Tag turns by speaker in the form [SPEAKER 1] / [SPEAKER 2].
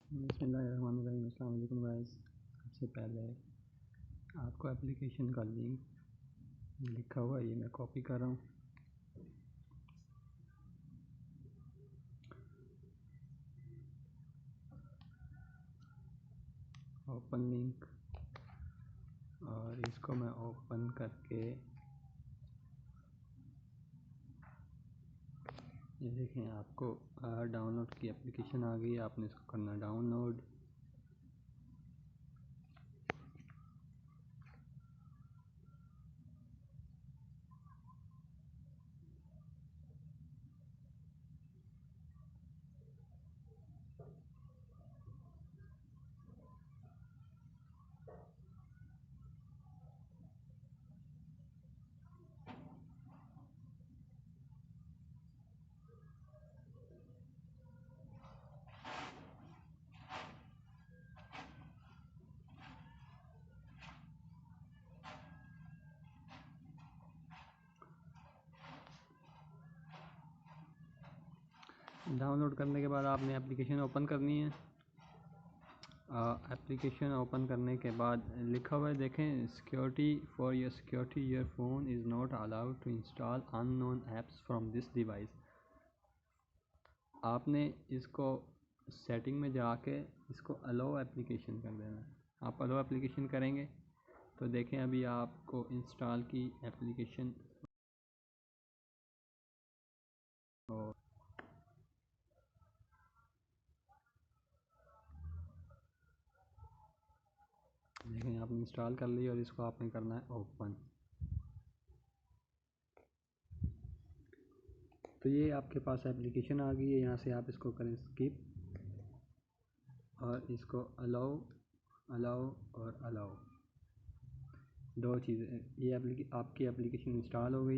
[SPEAKER 1] बिस्मिल्लाहिर्रहमानिर्रहीम। अस्सलाम वालेकुम गाइस। सबसे पहले आपको एप्लीकेशन का लिंक लिखा हुआ ये मैं कॉपी कर रहा हूँ। ओपन लिंक, और इसको मैं ओपन करके ये देखें, आपको डाउनलोड की एप्लीकेशन आ गई। आपने इसको करना डाउनलोड। डाउनलोड करने के बाद आपने एप्लीकेशन ओपन करनी है। एप्लीकेशन ओपन करने के बाद लिखा हुआ है, देखें, security for your security your phone is not allowed to install unknown apps from this device. आपने इसको सेटिंग में जाके इसको अलाउ एप्लीकेशन कर देना है। आप अलाउ एप्लीकेशन करेंगे तो देखें, अभी आपको इंस्टॉल की एप्लीकेशन और देखें आपने इंस्टॉल कर ली और इसको आपने करना है ओपन। तो ये आपके पास एप्लीकेशन आ गई है। यहाँ से आप इसको करें स्किप और इसको अलाउ अलाउ और अलाउ, दो चीज़ें। ये आपकी एप्लीकेशन इंस्टॉल हो गई।